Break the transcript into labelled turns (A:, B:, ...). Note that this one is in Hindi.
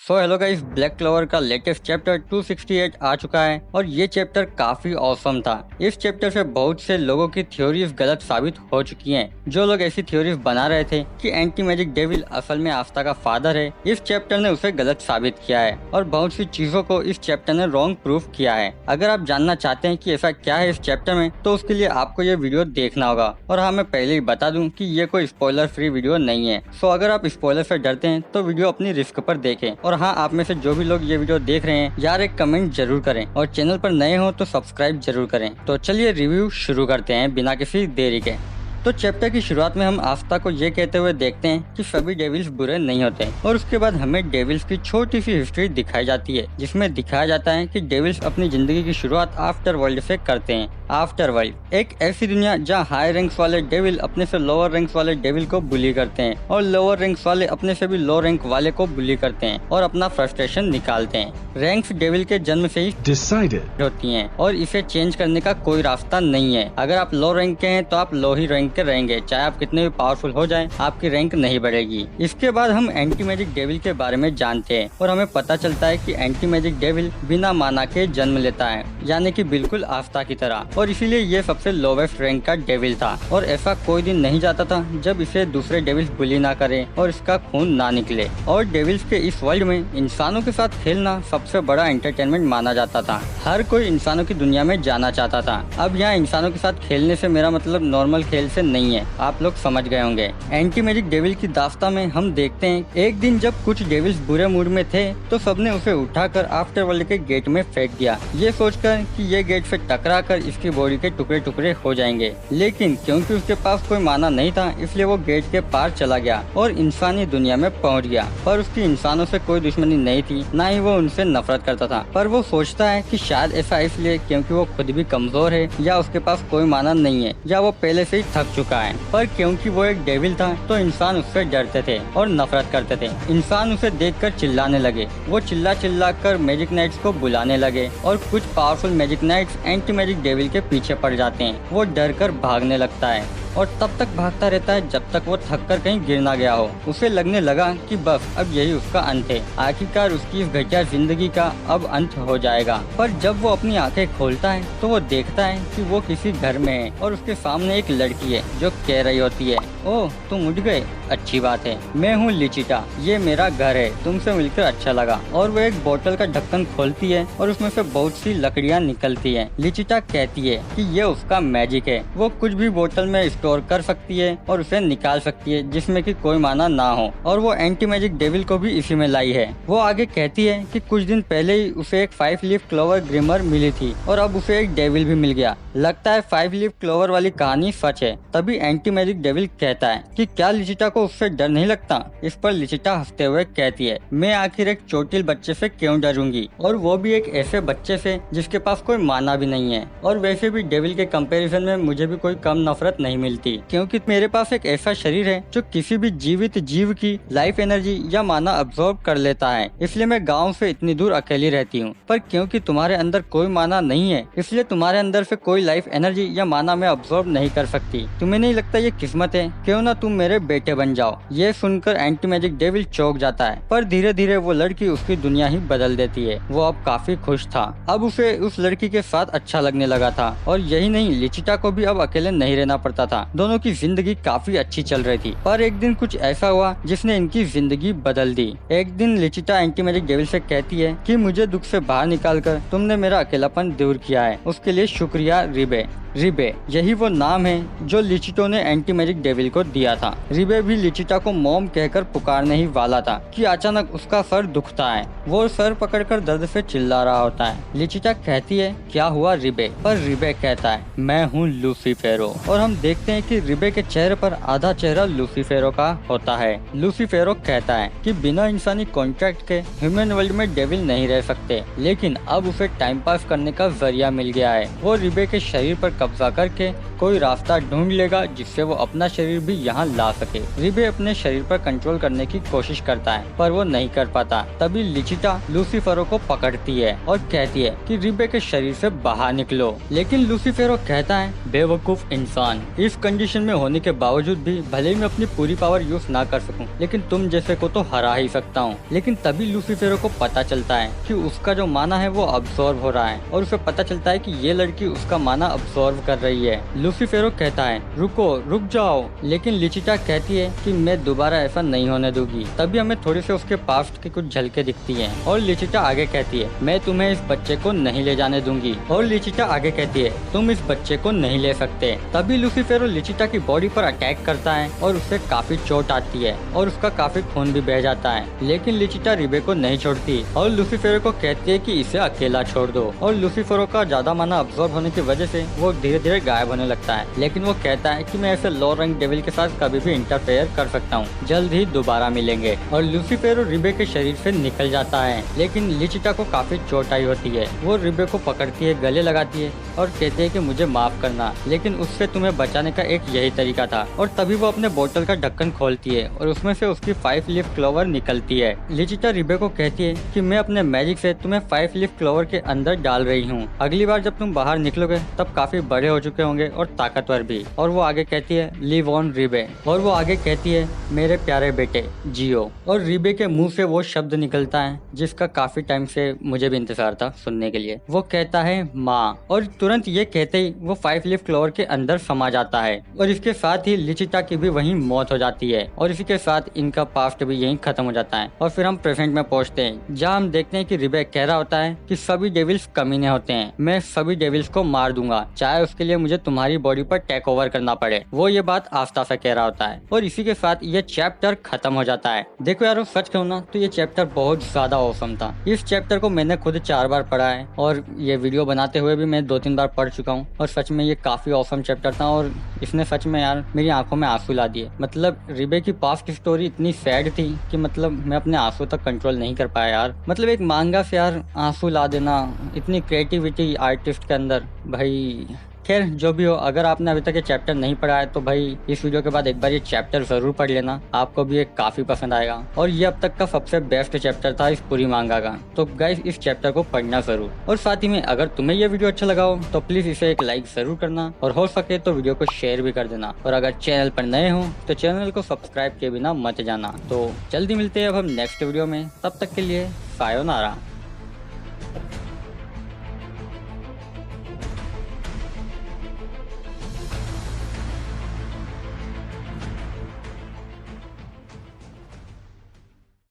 A: So hello guys, black clover का लेटेस्ट चैप्टर 268 आ चुका है और ये चैप्टर काफी औसम था। इस चैप्टर से बहुत से लोगों की थ्योरीज गलत साबित हो चुकी हैं। जो लोग ऐसी थ्योरीज बना रहे थे कि एंटी मैजिक डेविल असल में आस्था का फादर है, इस चैप्टर ने उसे गलत साबित किया है और बहुत सी चीजों को इस चैप्टर ने रॉन्ग प्रूफ किया है। अगर आप जानना चाहते हैं कि ऐसा क्या है इस चैप्टर में, तो उसके लिए आपको ये वीडियो देखना होगा। और हाँ, मैं पहले ही बता दूं कि ये कोई स्पॉइलर फ्री वीडियो नहीं है। सो अगर आप स्पॉइलर से डरते हैं तो वीडियो अपनी रिस्क पर देखें। और हाँ, आप में से जो भी लोग ये वीडियो देख रहे हैं यार, एक कमेंट जरूर करें और चैनल पर नए हो तो सब्सक्राइब जरूर करें। तो चलिए रिव्यू शुरू करते हैं बिना किसी देरी के। तो चैप्टर की शुरुआत में हम आस्था को ये कहते हुए देखते हैं कि सभी डेविल्स बुरे नहीं होते और उसके बाद हमें डेविल्स की छोटी सी हिस्ट्री दिखाई जाती है, जिसमें दिखाया जाता है कि डेविल्स अपनी जिंदगी की शुरुआत आफ्टर वर्ल्ड से करते हैं। आफ्टर वर्ल्ड एक ऐसी दुनिया जहाँ हाई रैंक्स वाले डेविल अपने से लोअर रैंक्स वाले डेविल को बुली करते हैं और लोअर रैंक्स वाले अपने से भी लो रैंक वाले को बुली करते हैं और अपना फ्रस्ट्रेशन निकालते हैं। रैंक्स डेविल के जन्म से ही डिसाइडेड होती हैं और इसे चेंज करने का कोई रास्ता नहीं है। अगर आप लो रैंक के हैं तो आप लो ही रैंक के रहेंगे, चाहे आप कितने भी पावरफुल हो जाएं, आपकी रैंक नहीं बढ़ेगी। इसके बाद हम एंटी मैजिक डेविल के बारे में जानते हैं और हमें पता चलता है कि एंटी मैजिक डेविल बिना माना के जन्म लेता है, यानी कि बिल्कुल आस्था की तरह, और इसीलिए ये सबसे लोवेस्ट रैंक का डेविल था। और ऐसा कोई दिन नहीं जाता था जब इसे दूसरे डेविल्स बुली ना करें और इसका खून ना निकले। और डेविल्स के इस वर्ल्ड में इंसानों के साथ खेलना सबसे बड़ा एंटरटेनमेंट माना जाता था। हर कोई इंसानों की दुनिया में जाना चाहता था। अब यहाँ इंसानों के साथ खेलने से मेरा मतलब नॉर्मल खेल से नहीं है, आप लोग समझ गए होंगे। एंटी मैजिक डेविल की दास्तां में हम देखते हैं एक दिन जब कुछ डेविल्स बुरे मूड में थे तो सबने उसे उठाकर आफ्टर वर्ल्ड के गेट में फेंक दिया, ये सोचकर कि ये गेट से टकराकर इसकी बॉडी के टुकड़े टुकड़े हो जाएंगे। लेकिन क्योंकि उसके पास कोई माना नहीं था, इसलिए वो गेट के पार चला गया और इंसानी दुनिया में पहुंच गया। पर उसकी इंसानों से कोई दुश्मनी नहीं थी, ना ही वो उनसे नफरत करता था। पर वो सोचता है कि शायद ऐसा इसलिए क्योंकि वो खुद भी कमजोर है, या उसके पास कोई माना नहीं है, या वो पहले से ही थक चुका है। पर क्योंकि वो एक डेविल था तो इंसान उससे डरते थे और नफरत करते थे। इंसान उसे देखकर चिल्लाने लगे। वो चिल्ला कर मैजिक नाइट्स को बुलाने लगे और कुछ powerful magic knights anti magic devil के पीछे पड़ जाते हैं। वो डर कर भागने लगता है और तब तक भागता रहता है जब तक वो थक कर कहीं गिर ना गया हो। उसे लगने लगा कि बस अब यही उसका अंत है, आखिरकार उसकी इस घटिया जिंदगी का अब अंत हो जाएगा। पर जब वो अपनी आंखें खोलता है तो वो देखता है कि वो किसी घर में है और उसके सामने एक लड़की है जो कह रही होती है, ओह तुम उठ गए, अच्छी बात है, मैं हूँ लिचिटा, ये मेरा घर है, तुमसे मिलकर अच्छा लगा। और वो एक बोतल का ढक्कन खोलती है और उसमें से बहुत सी लकड़ियाँ निकलती है। लिचिटा कहती है कि ये उसका मैजिक है, वो कुछ भी बोतल में स्टोर कर सकती है और उसे निकाल सकती है जिसमें कि कोई माना ना हो, और वो एंटी मैजिक डेविल को भी इसी में लाई है। वो आगे कहती है कि कुछ दिन पहले ही उसे एक 5 लीफ क्लोवर ग्रिमर मिली थी और अब उसे एक डेविल भी मिल गया। लगता है 5 लीफ क्लोवर वाली कहानी सच है। तभी एंटी मैजिक डेविल कहता है कि क्या लिचिटा को उससे डर नहीं लगता। इस पर लिचिटा हंसते हुए कहती है, मैं आखिर एक चोटिल बच्चे से क्यों डरूंगी, और वो भी एक ऐसे बच्चे से जिसके पास कोई माना भी नहीं है। और वैसे भी डेविल के कंपैरिजन में मुझे भी कोई कम नफरत नहीं मिलती, क्योंकि मेरे पास एक ऐसा शरीर है जो किसी भी जीवित जीव की लाइफ एनर्जी या माना अब्सॉर्ब कर लेता है। इसलिए मैं गाँव से इतनी दूर अकेली रहती हूँ। पर क्योंकि तुम्हारे अंदर कोई माना नहीं है, इसलिए तुम्हारे अंदर से कोई लाइफ एनर्जी या माना मैं अब्सॉर्ब नहीं कर सकती। तुम्हें नहीं लगता ये किस्मत है? क्यों ना तुम मेरे बेटे बन जाओ। ये सुनकर एंटी मैजिक डेविल चौंक जाता है, पर धीरे धीरे वो लड़की उसकी दुनिया ही बदल देती है। वो अब काफी खुश था। अब उसे उस लड़की के साथ अच्छा लगने लगा था, और यही नहीं, लिचिटा को भी अब अकेले नहीं रहना पड़ता था। दोनों की जिंदगी काफी अच्छी चल रही थी। पर एक दिन कुछ ऐसा हुआ जिसने इनकी जिंदगी बदल दी। एक दिन लिचिटा एंटी मैजिक डेविल से कहती है कि मुझे दुख से बाहर निकालकर तुमने मेरा अकेलापन दूर किया है, उसके लिए शुक्रिया रिबे। रिबे यही वो नाम है जो लिचिटो ने एंटी मैजिक डेविल को दिया था। रिबे भी लिचिटा को मॉम कहकर पुकारने ही वाला था कि अचानक उसका सर दुखता है। वो सर पकड़कर दर्द से चिल्ला रहा होता है। लिचिटा कहती है, क्या हुआ रिबे? पर रिबे कहता है, मैं हूँ लूसीफेरो। और हम देखते हैं कि रिबे के चेहरे पर आधा चेहरा लूसीफेरो का होता है। लूसीफेरो कहता है कि बिना इंसानी कॉन्ट्रैक्ट के ह्यूमन वर्ल्ड में डेविल नहीं रह सकते, लेकिन अब उसे टाइम पास करने का जरिया मिल गया है। वो रिबे के शरीर पर कब्जा करके कोई रास्ता ढूंढ लेगा जिससे वो अपना शरीर भी यहाँ ला सके। रिबे अपने शरीर पर कंट्रोल करने की कोशिश करता है पर वो नहीं कर पाता। तभी लिचिटा लूसीफेरो को पकड़ती है और कहती है कि रिबे के शरीर से बाहर निकलो, लेकिन लूसीफेरो कहता है बेवकूफ इंसान, इस कंडीशन में होने के बावजूद भी भले ही मैं अपनी पूरी पावर यूज ना कर सकूं, लेकिन तुम जैसे को तो हरा ही सकता हूं। लेकिन तभी लूसीफेरो को पता चलता है कि उसका जो माना है वो अब्सॉर्ब हो रहा है और उसे पता चलता है कि ये लड़की उसका माना अब्सॉर्ब कर रही है। लूसीफेरो कहता है रुक जाओ, लेकिन लिचिटा कहती है कि मैं दोबारा ऐसा नहीं होने दूंगी। तभी हमें थोड़ी से उसके पास्ट की कुछ झलकें दिखती हैं और लिचिटा आगे कहती है मैं तुम्हें इस बच्चे को नहीं ले जाने दूंगी, और लिचिटा आगे कहती है तुम इस बच्चे को नहीं ले सकते। तभी लूसीफेरो लिचिटा की बॉडी पर अटैक करता है और उससे काफी चोट आती है और उसका काफी खून भी बह जाता है, लेकिन लिचिटा रिबे को नहीं छोड़ती और लूसीफेरो को कहती है कि इसे अकेला छोड़ दो। और लूसीफेरो का ज्यादा माना अब्सॉर्ब होने की वजह से वो धीरे धीरे गायब होने लगता है, लेकिन वो कहता है कि मैं ऐसे लो रैंक डेविल के साथ कभी भी इंटरफेयर कर सकता हूँ, जल्द ही दोबारा मिलेंगे। और लूसीफेरो रिबे के शरीर से निकल जाता है, लेकिन लिचिटा को काफी चोट आई होती है। वो रिबे को पकड़ती है, गले लगाती है और कहती है कि मुझे माफ करना, लेकिन उससे तुम्हें बचाने का एक यही तरीका था। और तभी वो अपने बोतल का ढक्कन खोलती है और उसमें से उसकी 5 लीफ क्लोवर निकलती है। लिचिटा रिबे को कहती है कि मैं अपने मैजिक से तुम्हें 5 लीफ क्लोवर के अंदर डाल रही हूँ, अगली बार जब तुम बाहर निकलोगे तब काफी बड़े हो चुके होंगे और ताकतवर भी। और वो आगे कहती है लिव ऑन रिबे, और वो आगे कहती है मेरे प्यारे बेटे जियो। और रिबे के मुंह से वो शब्द निकलता है जिसका काफी टाइम से मुझे भी इंतजार था सुनने के लिए। वो कहता है माँ, और तुरंत ये कहते ही वो 5 लीफ क्लोवर के अंदर समा जाता है और इसके साथ ही लिचिटा की भी वहीं मौत हो जाती है और इसी के साथ इनका पास्ट भी यहीं खत्म हो जाता है। और फिर हम प्रेजेंट में पहुंचते हैं जहाँ हम देखते हैं कि रिबे कह रहा होता है कि सभी डेविल्स कमीने होते हैं, मैं सभी डेविल्स को मार दूंगा चाहे उसके लिए मुझे तुम्हारी बॉडी पर टेक ओवर करना पड़े। वो ये बात आस्था से कह रहा होता है और इसी के साथ ये चैप्टर खत्म हो जाता है। देखो यारो सच कहूँ ना तो ये चैप्टर बहुत ज्यादा औसम था। इस चैप्टर को मैंने खुद 4 बार पढ़ा है और ये वीडियो बनाते हुए भी मैं 2-3 बार पढ़ चुका हूँ और सच में ये काफी औसम चैप्टर था और इसने सच में यार मेरी आंखों में आंसू ला दिए। मतलब रिबे की पास्ट स्टोरी इतनी सैड थी कि मतलब मैं अपने आंसू तक कंट्रोल नहीं कर पाया यार। मतलब एक मांगा से यार आंसू ला देना, इतनी क्रिएटिविटी आर्टिस्ट के अंदर भाई। खैर जो भी हो, अगर आपने अभी तक ये चैप्टर नहीं पढ़ा है तो भाई इस वीडियो के बाद एक बार ये चैप्टर जरूर पढ़ लेना, आपको भी ये काफी पसंद आएगा। और ये अब तक का सबसे बेस्ट चैप्टर था इस पूरी मांगा का, तो गाइस इस चैप्टर को पढ़ना जरूर। और साथ ही में अगर तुम्हें ये वीडियो अच्छा लगा हो तो प्लीज इसे एक लाइक जरूर करना और हो सके तो वीडियो को शेयर भी कर देना। और अगर चैनल पर नए हो तो चैनल को सब्सक्राइब किए बिना मत जाना। तो जल्दी मिलते हैं अब हम नेक्स्ट वीडियो में, तब तक के लिए सायोनारा।